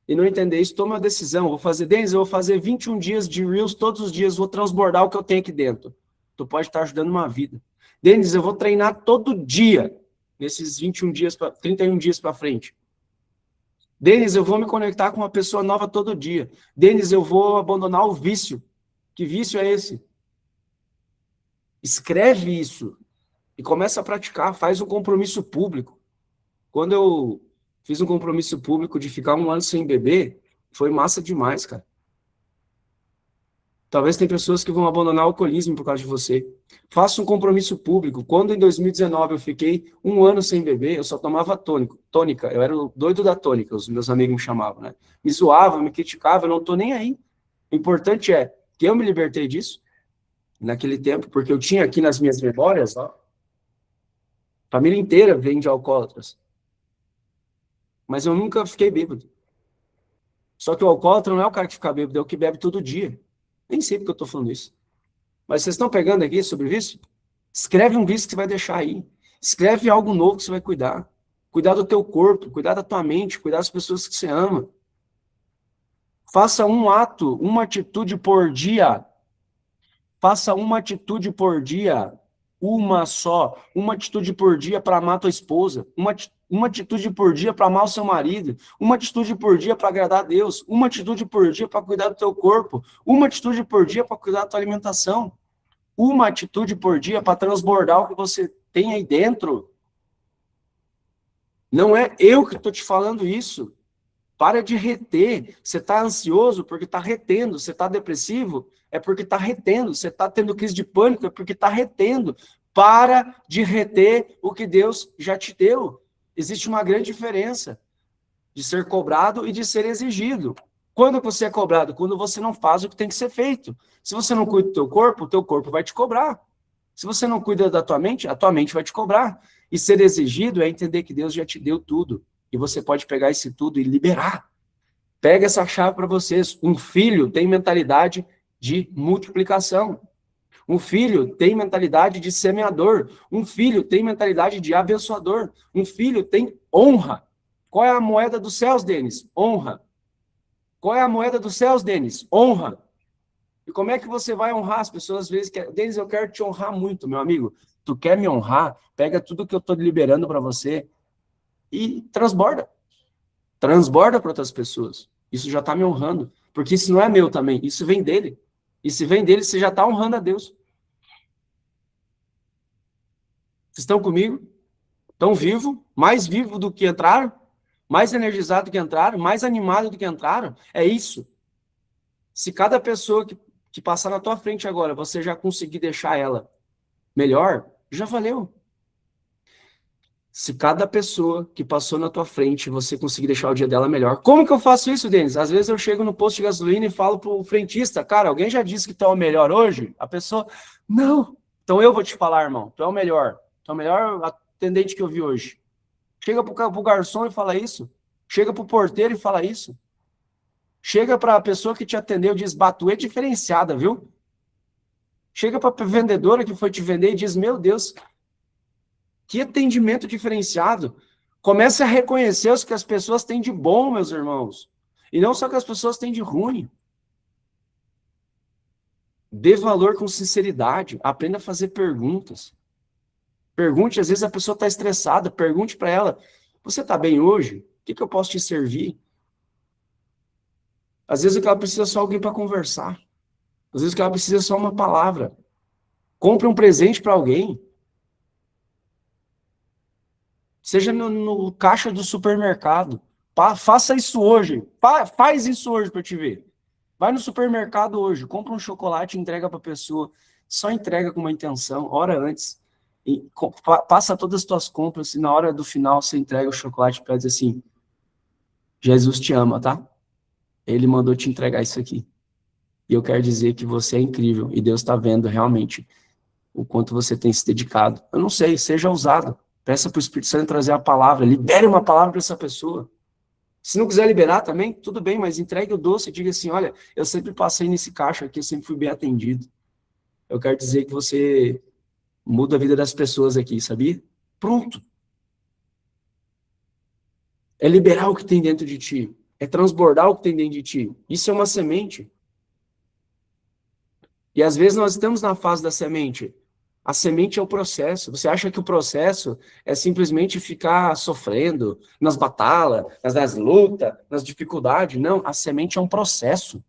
e não entender isso, toma uma decisão. Vou fazer, Denis, eu vou fazer 21 dias de Reels todos os dias, vou transbordar o que eu tenho aqui dentro. Tu pode estar ajudando uma vida. Denis, eu vou treinar todo dia, nesses 21 dias, 31 dias para frente. Denis, eu vou me conectar com uma pessoa nova todo dia. Denis, eu vou abandonar o vício. Que vício é esse? Escreve isso e começa a praticar, faz um compromisso público. Quando eu fiz um compromisso público de ficar 1 ano sem beber, foi massa demais, cara. Talvez tem pessoas que vão abandonar o alcoolismo por causa de você. Faça um compromisso público. Quando em 2019 eu fiquei 1 ano sem beber, eu só tomava tônica. Eu era o doido da tônica, os meus amigos me chamavam, né? Me zoavam, me criticavam, eu não tô nem aí. O importante é que eu me libertei disso naquele tempo, porque eu tinha aqui nas minhas memórias, ó, a família inteira vem de alcoólatras. Mas eu nunca fiquei bêbado. Só que o alcoólatra não é o cara que fica bêbado, é o que bebe todo dia. Nem sei porque eu tô falando isso. Mas vocês estão pegando aqui sobre vício? Escreve um vício que você vai deixar aí. Escreve algo novo que você vai cuidar. Cuidar do teu corpo, cuidar da tua mente, cuidar das pessoas que você ama. Faça um ato, uma atitude por dia. Faça uma atitude por dia. Uma só. Uma atitude por dia para amar tua esposa. Uma atitude por dia para amar o seu marido. Uma atitude por dia para agradar a Deus. Uma atitude por dia para cuidar do teu corpo. Uma atitude por dia para cuidar da tua alimentação. Uma atitude por dia para transbordar o que você tem aí dentro. Não é eu que estou te falando isso. Para de reter. Você está ansioso porque está retendo. Você está depressivo é porque está retendo. Você está tendo crise de pânico é porque está retendo. Para de reter o que Deus já te deu. Existe uma grande diferença de ser cobrado e de ser exigido. Quando você é cobrado? Quando você não faz o que tem que ser feito. Se você não cuida do teu corpo, o teu corpo vai te cobrar. Se você não cuida da tua mente, a tua mente vai te cobrar. E ser exigido é entender que Deus já te deu tudo. E você pode pegar esse tudo e liberar. Pega essa chave para vocês. Um filho tem mentalidade de multiplicação. Um filho tem mentalidade de semeador. Um filho tem mentalidade de abençoador. Um filho tem honra. Qual é a moeda dos céus, Denis? Honra. Qual é a moeda dos céus, Denis? Honra. E como é que você vai honrar as pessoas? Às vezes, Denis, eu quero te honrar muito, meu amigo. Tu quer me honrar? Pega tudo que eu estou liberando para você e transborda. Transborda para outras pessoas. Isso já está me honrando. Porque isso não é meu também. Isso vem dele. E se vem dele, você já está honrando a Deus. Vocês estão comigo? Estão vivo do que entraram, mais energizado do que entraram, mais animado do que entraram. É isso. Se cada pessoa que passar na tua frente agora, você já conseguir deixar ela melhor, já valeu. Se cada pessoa que passou na tua frente, você conseguir deixar o dia dela melhor. Como que eu faço isso, Denis? Às vezes eu chego no posto de gasolina e falo pro frentista, cara, alguém já disse que tu é o melhor hoje? A pessoa, não. Então eu vou te falar, irmão, tu é o melhor. Tu é o melhor atendente que eu vi hoje. Chega pro garçom e fala isso. Chega pro porteiro e fala isso. Chega para a pessoa que te atendeu e diz, Batu é diferenciada, viu? Chega para a vendedora que foi te vender e diz, meu Deus, que atendimento diferenciado. Comece a reconhecer o que as pessoas têm de bom, meus irmãos. E não só o que as pessoas têm de ruim. Dê valor com sinceridade. Aprenda a fazer perguntas. Pergunte, às vezes a pessoa está estressada. Pergunte para ela, você está bem hoje? O que eu posso te servir? Às vezes o que ela precisa é só alguém para conversar. Às vezes o que ela precisa é só uma palavra. Compre um presente para alguém. Seja no caixa do supermercado. Faça isso hoje. Faz isso hoje para te ver. Vai no supermercado hoje, compra um chocolate e entrega para a pessoa. Só entrega com uma intenção, hora antes. E passa todas as tuas compras e na hora do final você entrega o chocolate para dizer assim, Jesus te ama, tá? Ele mandou te entregar isso aqui. E eu quero dizer que você é incrível e Deus está vendo realmente o quanto você tem se dedicado. Eu não sei, seja ousado. Peça para o Espírito Santo trazer a palavra. Libere uma palavra para essa pessoa. Se não quiser liberar também, tudo bem, mas entregue o doce e diga assim, olha, eu sempre passei nesse caixa aqui, eu sempre fui bem atendido. Eu quero dizer que você muda a vida das pessoas aqui, sabia? Pronto. É liberar o que tem dentro de ti. É transbordar o que tem dentro de ti. Isso é uma semente. E às vezes nós estamos na fase da semente. A semente é o processo. Você acha que o processo é simplesmente ficar sofrendo nas batalhas, nas lutas, nas dificuldades? Não, a semente é um processo.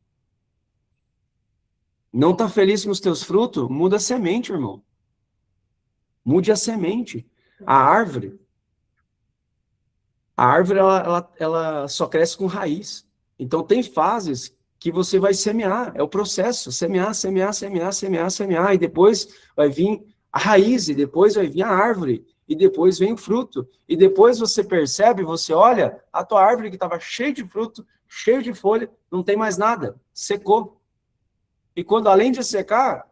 Não está feliz com os teus frutos? Muda a semente, irmão. Mude a semente. A árvore, ela só cresce com raiz. Então tem fases que você vai semear. É o processo. Semear, semear, semear, semear, semear. E depois vai vir a raiz, e depois vai vir a árvore. E depois vem o fruto. E depois você percebe, você olha, a tua árvore que estava cheia de fruto, cheia de folha, não tem mais nada. Secou. E quando além de secar,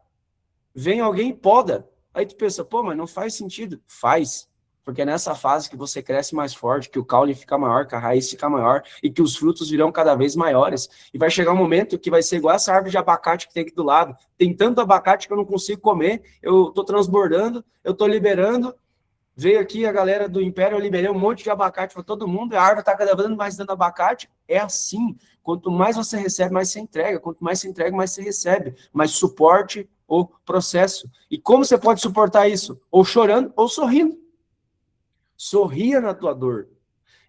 vem alguém e poda. Aí tu pensa, pô, mas não faz sentido. Faz. Porque é nessa fase que você cresce mais forte, que o caule fica maior, que a raiz fica maior e que os frutos virão cada vez maiores. E vai chegar um momento que vai ser igual essa árvore de abacate que tem aqui do lado. Tem tanto abacate que eu não consigo comer, eu tô transbordando, eu tô liberando. Veio aqui a galera do Império, eu liberei um monte de abacate para todo mundo, e a árvore está cada vez mais dando abacate. É assim. Quanto mais você recebe, mais você entrega. Quanto mais você entrega, mais você recebe. Mais suporte o processo. E como você pode suportar isso? Ou chorando ou sorrindo. Sorria na tua dor.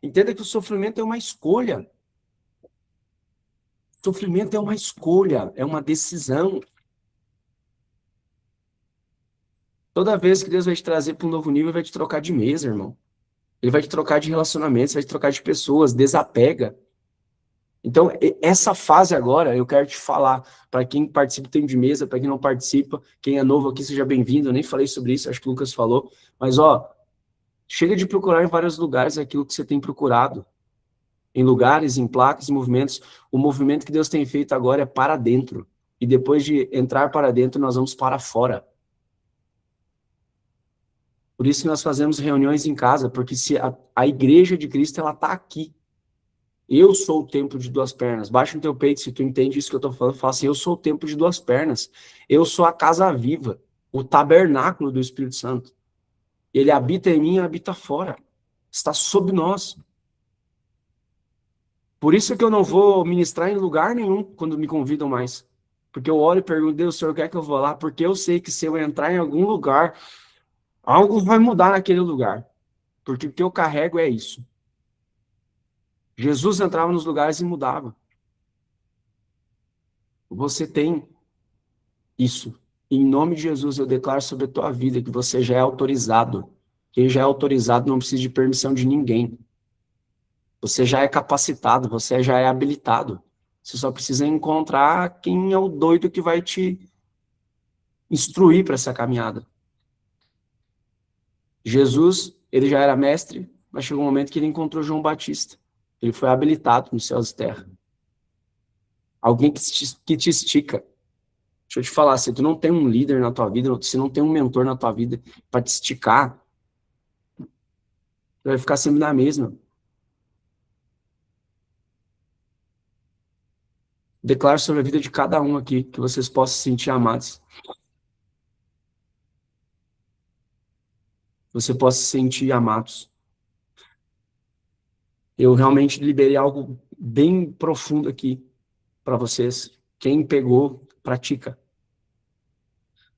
Entenda que o sofrimento é uma escolha. O sofrimento é uma escolha, é uma decisão. Toda vez que Deus vai te trazer para um novo nível, ele vai te trocar de mesa, irmão. Ele vai te trocar de relacionamentos, vai te trocar de pessoas, desapega. Então, essa fase agora, eu quero te falar, para quem participa do tempo de mesa, para quem não participa, quem é novo aqui, seja bem-vindo. Eu nem falei sobre isso, acho que o Lucas falou. Mas, ó, chega de procurar em vários lugares aquilo que você tem procurado. Em lugares, em placas, em movimentos. O movimento que Deus tem feito agora é para dentro. E depois de entrar para dentro, nós vamos para fora. Por isso que nós fazemos reuniões em casa, porque se a igreja de Cristo, ela está aqui. Eu sou o templo de duas pernas. Baixa no teu peito, se tu entende isso que eu estou falando, fala assim, eu sou o templo de duas pernas. Eu sou a casa viva, o tabernáculo do Espírito Santo. Ele habita em mim e habita fora. Está sob nós. Por isso que eu não vou ministrar em lugar nenhum quando me convidam mais. Porque eu oro e pergunto, Deus, o Senhor quer que eu vou lá? Porque eu sei que se eu entrar em algum lugar, algo vai mudar naquele lugar. Porque o que eu carrego é isso. Jesus entrava nos lugares e mudava. Você tem isso. Em nome de Jesus, eu declaro sobre a tua vida que você já é autorizado. Quem já é autorizado não precisa de permissão de ninguém. Você já é capacitado, você já é habilitado. Você só precisa encontrar quem é o doido que vai te instruir para essa caminhada. Jesus, Ele já era mestre, mas chegou um momento que ele encontrou João Batista. Ele foi habilitado nos céus e terra. Alguém que te estica. Deixa eu te falar, se tu não tem um líder na tua vida, se não tem um mentor na tua vida para te esticar, tu vai ficar sempre na mesma. Declaro sobre a vida de cada um aqui, que vocês possam se sentir amados. Você possa se sentir amados. Eu realmente liberei algo bem profundo aqui para vocês. Quem pegou, pratica.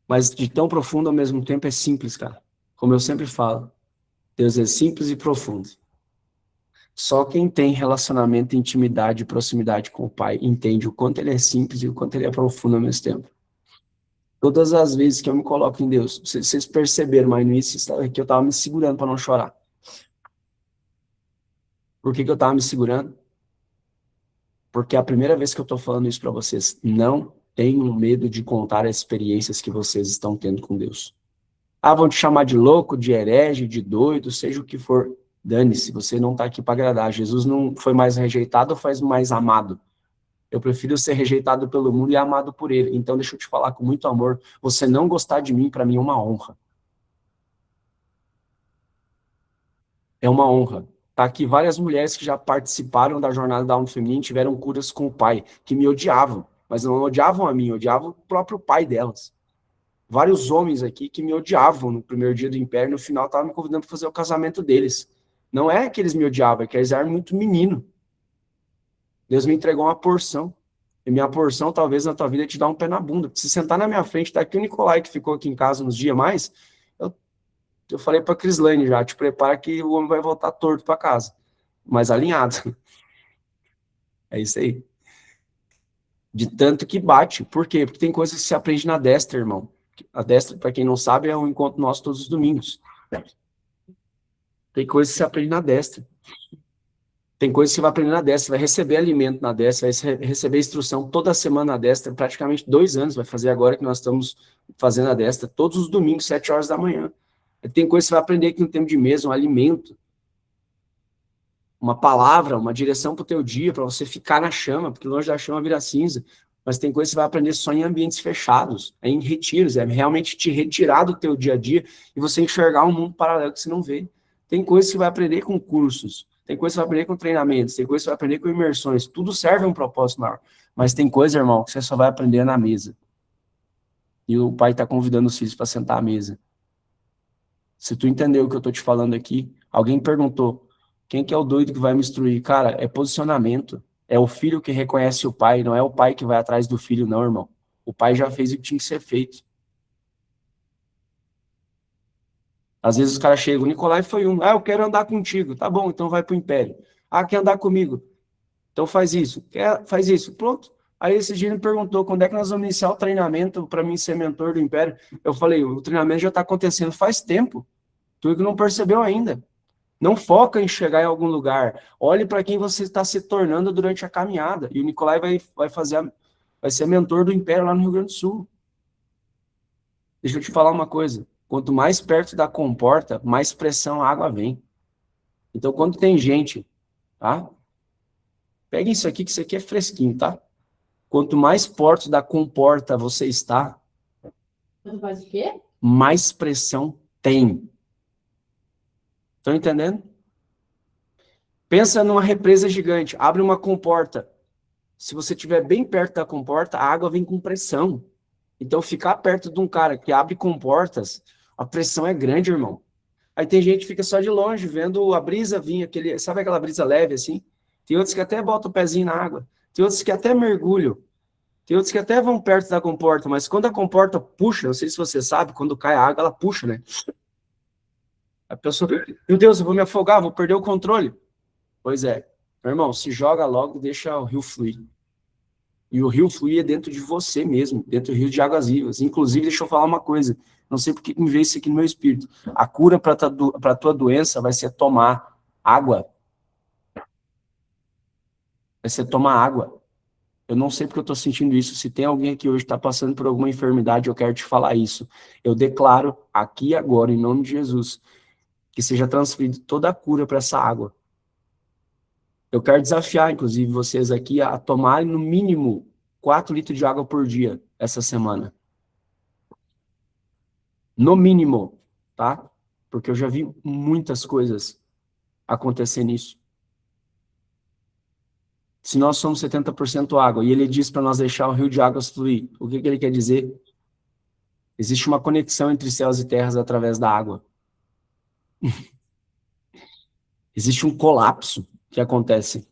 Mas de tão profundo ao mesmo tempo é simples, cara. Como eu sempre falo, Deus é simples e profundo. Só quem tem relacionamento, intimidade e proximidade com o Pai entende o quanto ele é simples e o quanto ele é profundo ao mesmo tempo. Todas as vezes que eu me coloco em Deus, vocês perceberam, mas no início que eu estava me segurando para não chorar. Por que eu estava me segurando? Porque é a primeira vez que eu estou falando isso para vocês. Não tenham medo de contar as experiências que vocês estão tendo com Deus. Ah, vão te chamar de louco, de herege, de doido, seja o que for. Dane-se, você não está aqui para agradar. Jesus não foi mais rejeitado ou foi mais amado? Eu prefiro ser rejeitado pelo mundo e amado por ele. Então, deixa eu te falar com muito amor. Você não gostar de mim, para mim, é uma honra. É uma honra. Tá aqui várias mulheres que já participaram da jornada da alma feminina tiveram curas com o pai, que me odiavam. Mas não odiavam a mim, odiavam o próprio pai delas. Vários homens aqui que me odiavam no primeiro dia do Império, no final estavam me convidando para fazer o casamento deles. Não é que eles me odiavam, é que eles eram muito menino. Deus me entregou uma porção. E minha porção, talvez, na tua vida, é te dar um pé na bunda. Se sentar na minha frente, tá aqui o Nicolai, que ficou aqui em casa uns dias mais, eu falei pra Crislane já, te prepara que o homem vai voltar torto para casa. Mas alinhado. É isso aí. De tanto que bate. Por quê? Porque tem coisas que se aprende na destra, irmão. A destra, para quem não sabe, é um encontro nosso todos os domingos. Tem coisas que se aprende na destra. Tem coisas que você vai aprender na destra, você vai receber alimento na destra, vai receber instrução toda semana na destra, praticamente 2 anos, vai fazer agora que nós estamos fazendo a destra, todos os domingos, 7 horas da manhã. Tem coisas que você vai aprender aqui no tempo de mesa, um alimento, uma palavra, uma direção para o teu dia, para você ficar na chama, porque longe da chama vira cinza. Mas tem coisas que você vai aprender só em ambientes fechados, em retiros, é realmente te retirar do teu dia a dia e você enxergar um mundo paralelo que você não vê. Tem coisas que você vai aprender com cursos, tem coisas que você vai aprender com treinamentos, tem coisas que você vai aprender com imersões, tudo serve a um propósito maior. Mas tem coisa, irmão, que você só vai aprender na mesa. E o pai está convidando os filhos para sentar à mesa. Se tu entendeu o que eu estou te falando aqui, alguém perguntou, quem que é o doido que vai me instruir? Cara, é posicionamento. É o filho que reconhece o pai, não é o pai que vai atrás do filho, não, irmão. O pai já fez o que tinha que ser feito. Às vezes os caras chegam, o Nicolai foi um, eu quero andar contigo. Tá bom, então vai pro Império. Ah, quer andar comigo? Então faz isso. Faz isso. Pronto. Aí esse dia ele me perguntou, quando é que nós vamos iniciar o treinamento para mim ser mentor do Império? Eu falei, o treinamento já está acontecendo faz tempo. Tu que não percebeu ainda. Não foca em chegar em algum lugar. Olhe para quem você está se tornando durante a caminhada. E o Nicolai vai ser mentor do Império lá no Rio Grande do Sul. Deixa eu te falar uma coisa. Quanto mais perto da comporta, mais pressão a água vem. Então, quando tem gente, tá? Pega isso aqui, que isso aqui é fresquinho, tá? Quanto mais perto da comporta você está, faz o quê? Mais pressão tem. Estão entendendo? Pensa numa represa gigante, abre uma comporta. Se você estiver bem perto da comporta, a água vem com pressão. Então, ficar perto de um cara que abre comportas, a pressão é grande, irmão. Aí tem gente que fica só de longe, vendo a brisa vir, sabe aquela brisa leve assim? Tem outros que até botam o pezinho na água. Tem outros que até mergulham. Tem outros que até vão perto da comporta, mas quando a comporta puxa, não sei se você sabe, quando cai a água, ela puxa, né? A pessoa, meu Deus, eu vou me afogar, vou perder o controle. Pois é. Meu irmão, se joga logo, deixa o rio fluir. E o rio fluir é dentro de você mesmo, dentro do rio de águas vivas. Inclusive, deixa eu falar uma coisa, não sei porque me veio isso aqui no meu espírito. A cura para a tua doença vai ser tomar água. Vai ser tomar água. Eu não sei porque eu estou sentindo isso. Se tem alguém aqui hoje que está passando por alguma enfermidade, eu quero te falar isso. Eu declaro aqui agora, em nome de Jesus, que seja transferida toda a cura para essa água. Eu quero desafiar, inclusive, vocês aqui a tomarem no mínimo 4 litros de água por dia essa semana. No mínimo, tá? Porque eu já vi muitas coisas acontecer nisso. Se nós somos 70% água e ele diz para nós deixar o rio de águas fluir, o que ele quer dizer? Existe uma conexão entre céus e terras através da água. Existe um colapso que acontece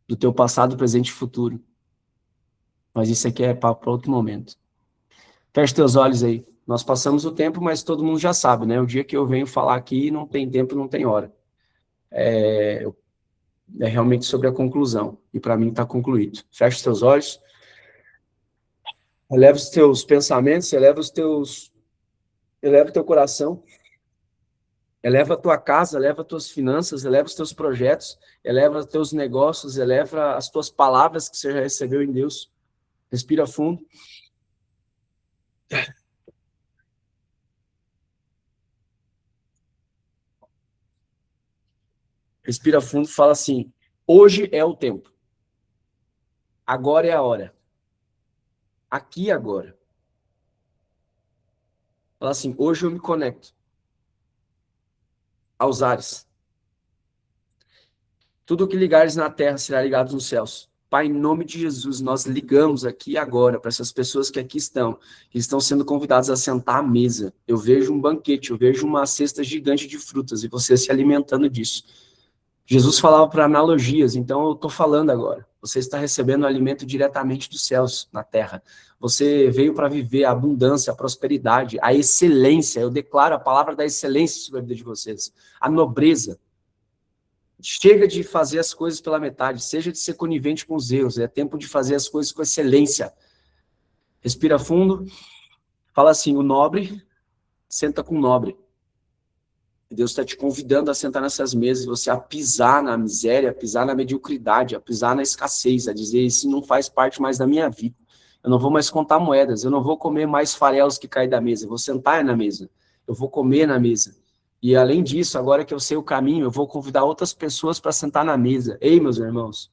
do teu passado, presente e futuro. Mas isso aqui é para outro momento. Feche teus olhos aí. Nós passamos o tempo, mas todo mundo já sabe, né? O dia que eu venho falar aqui, não tem tempo, não tem hora. É realmente sobre a conclusão. E para mim está concluído. Feche teus olhos. Eleva os teus pensamentos, eleva o teu coração. Eleva a tua casa, eleva as tuas finanças, eleva os teus projetos, eleva os teus negócios, eleva as tuas palavras que você já recebeu em Deus. Respira fundo. Respira fundo e fala assim: hoje é o tempo. Agora é a hora. Aqui e agora. Fala assim: hoje eu me conecto aos ares. Tudo que ligares na terra será ligado nos céus. Pai, em nome de Jesus, nós ligamos aqui e agora para essas pessoas que aqui estão, que estão sendo convidadas a sentar à mesa. Eu vejo um banquete, eu vejo uma cesta gigante de frutas e você se alimentando disso. Jesus falava para analogias, então eu estou falando agora. Você está recebendo o alimento diretamente dos céus, na terra. Você veio para viver a abundância, a prosperidade, a excelência. Eu declaro a palavra da excelência sobre a vida de vocês. A nobreza. Chega de fazer as coisas pela metade, seja de ser conivente com os erros, é tempo de fazer as coisas com excelência. Respira fundo, fala assim: o nobre senta com o nobre. Deus está te convidando a sentar nessas mesas, você a pisar na miséria, a pisar na mediocridade, a pisar na escassez, a dizer: isso não faz parte mais da minha vida. Eu não vou mais contar moedas, eu não vou comer mais farelos que caem da mesa, eu vou sentar na mesa, eu vou comer na mesa. E além disso, agora que eu sei o caminho, eu vou convidar outras pessoas para sentar na mesa. Ei, meus irmãos,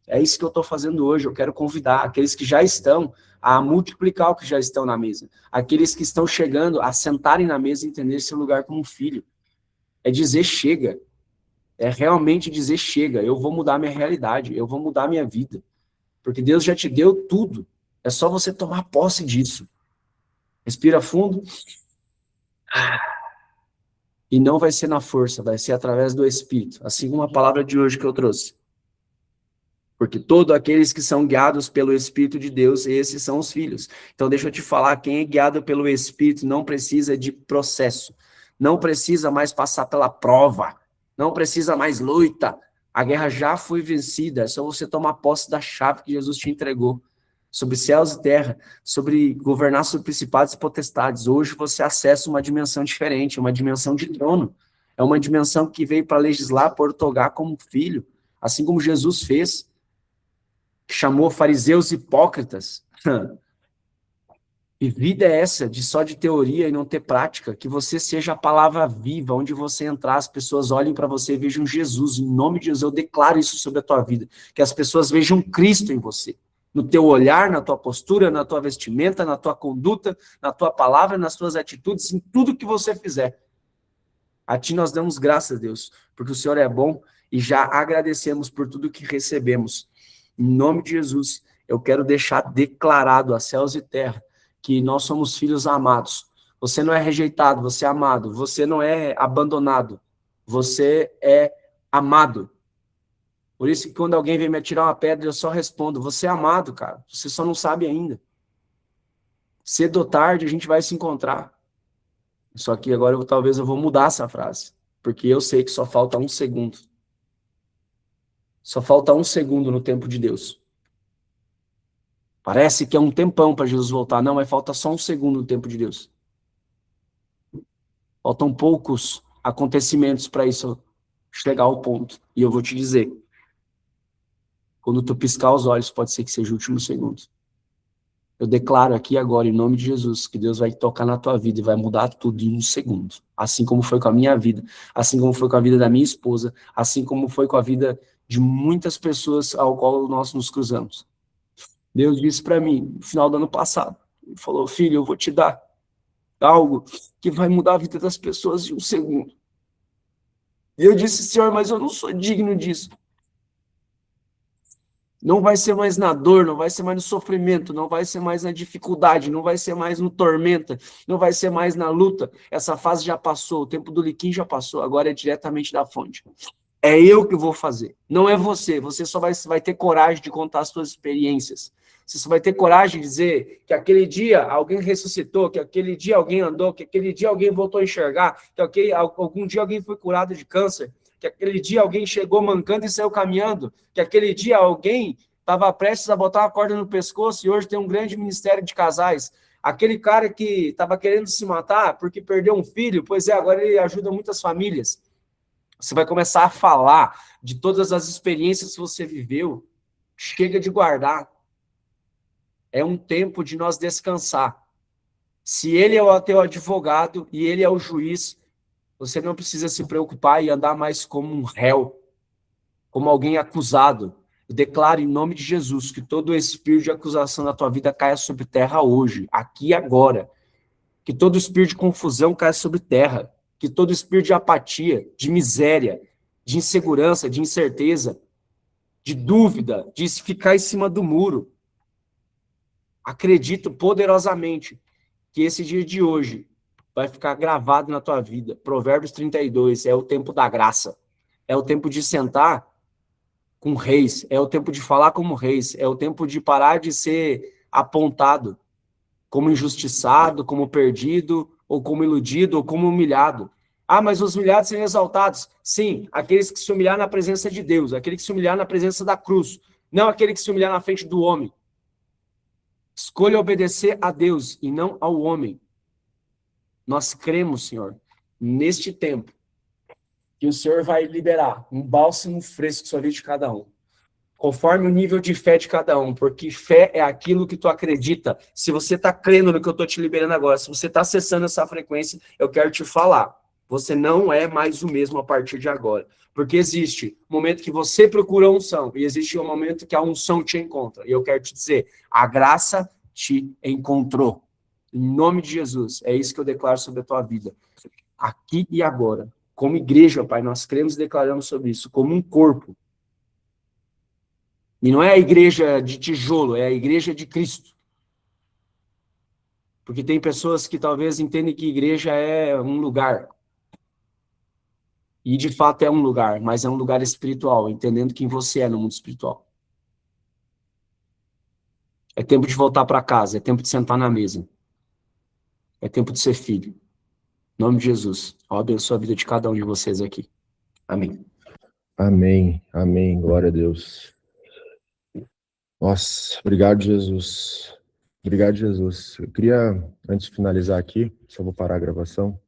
é isso que eu estou fazendo hoje. Eu quero convidar aqueles que já estão a multiplicar o que já estão na mesa. Aqueles que estão chegando a sentarem na mesa e entender seu lugar como filho. É dizer chega. É realmente dizer chega. Eu vou mudar minha realidade. Eu vou mudar minha vida. Porque Deus já te deu tudo. É só você tomar posse disso. Respira fundo. E não vai ser na força, vai ser através do Espírito. Assim como a palavra de hoje que eu trouxe. Porque todos aqueles que são guiados pelo Espírito de Deus, esses são os filhos. Então deixa eu te falar, quem é guiado pelo Espírito não precisa de processo. Não precisa mais passar pela prova. Não precisa mais luta. A guerra já foi vencida. É só você tomar posse da chave que Jesus te entregou. Sobre céus e terra, sobre governar sobre principados e potestades. Hoje você acessa uma dimensão diferente, uma dimensão de trono. É uma dimensão que veio para legislar, para ortogar como filho, assim como Jesus fez, que chamou fariseus hipócritas. E vida é essa, de só de teoria e não ter prática, que você seja a palavra viva, onde você entrar, as pessoas olhem para você e vejam Jesus. Em nome de Jesus, eu declaro isso sobre a tua vida, que as pessoas vejam Cristo em você. No teu olhar, na tua postura, na tua vestimenta, na tua conduta, na tua palavra, nas tuas atitudes, em tudo que você fizer. A ti nós damos graças, Deus, porque o Senhor é bom e já agradecemos por tudo que recebemos. Em nome de Jesus, eu quero deixar declarado a céus e terra que nós somos filhos amados. Você não é rejeitado, você é amado. Você não é abandonado, você é amado. Por isso que quando alguém vem me atirar uma pedra, eu só respondo: você é amado, cara. Você só não sabe ainda. Cedo ou tarde a gente vai se encontrar. Só que agora talvez eu vou mudar essa frase. Porque eu sei que só falta 1 segundo. Só falta 1 segundo no tempo de Deus. Parece que é um tempão para Jesus voltar. Não, mas falta só 1 segundo no tempo de Deus. Faltam poucos acontecimentos para isso chegar ao ponto. E eu vou te dizer, quando tu piscar os olhos, pode ser que seja o último segundo. Eu declaro aqui agora, em nome de Jesus, que Deus vai tocar na tua vida e vai mudar tudo em um segundo. Assim como foi com a minha vida, assim como foi com a vida da minha esposa, assim como foi com a vida de muitas pessoas ao qual nós nos cruzamos. Deus disse para mim, no final do ano passado, ele falou, filho, eu vou te dar algo que vai mudar a vida das pessoas em um segundo. E eu disse, Senhor, mas eu não sou digno disso. Não vai ser mais na dor, não vai ser mais no sofrimento, não vai ser mais na dificuldade, não vai ser mais no tormenta, não vai ser mais na luta. Essa fase já passou, o tempo do liquim já passou, agora é diretamente da fonte. É eu que vou fazer, não é você. Você só vai ter coragem de contar as suas experiências. Você só vai ter coragem de dizer que aquele dia alguém ressuscitou, que aquele dia alguém andou, que aquele dia alguém voltou a enxergar, que algum dia alguém foi curado de câncer, que aquele dia alguém chegou mancando e saiu caminhando, que aquele dia alguém estava prestes a botar uma corda no pescoço e hoje tem um grande ministério de casais. Aquele cara que estava querendo se matar porque perdeu um filho, pois é, agora ele ajuda muitas famílias. Você vai começar a falar de todas as experiências que você viveu. Chega de guardar. É um tempo de nós descansar. Se ele é o teu advogado e ele é o juiz, você não precisa se preocupar e andar mais como um réu, como alguém acusado. Eu declaro em nome de Jesus que todo espírito de acusação na tua vida caia sobre terra hoje, aqui e agora. Que todo espírito de confusão caia sobre terra. Que todo espírito de apatia, de miséria, de insegurança, de incerteza, de dúvida, de ficar em cima do muro. Acredito poderosamente que esse dia de hoje vai ficar gravado na tua vida. Provérbios 32 é o tempo da graça. É o tempo de sentar com reis. É o tempo de falar como reis. É o tempo de parar de ser apontado como injustiçado, como perdido, ou como iludido, ou como humilhado. Ah, mas os humilhados serão exaltados. Sim, aqueles que se humilhar na presença de Deus, aquele que se humilhar na presença da cruz, não aquele que se humilhar na frente do homem. Escolha obedecer a Deus e não ao homem. Nós cremos, Senhor, neste tempo, que o Senhor vai liberar um bálsamo fresco sobre a vida de cada um, conforme o nível de fé de cada um, porque fé é aquilo que tu acredita. Se você está crendo no que eu estou te liberando agora, se você está acessando essa frequência, eu quero te falar, você não é mais o mesmo a partir de agora. Porque existe um momento que você procura a unção, e existe um momento que a unção te encontra. E eu quero te dizer, a graça te encontrou. Em nome de Jesus, é isso que eu declaro sobre a tua vida. Aqui e agora. Como igreja, Pai, nós cremos e declaramos sobre isso, como um corpo. E não é a igreja de tijolo, é a igreja de Cristo. Porque tem pessoas que talvez entendem que igreja é um lugar. E de fato é um lugar, mas é um lugar espiritual, entendendo quem você é no mundo espiritual. É tempo de voltar para casa, é tempo de sentar na mesa. É tempo de ser filho. Em nome de Jesus. Eu abençoe a vida de cada um de vocês aqui. Amém. Amém, amém, glória a Deus. Nossa, obrigado, Jesus. Obrigado, Jesus. Eu queria, antes de finalizar aqui, só vou parar a gravação.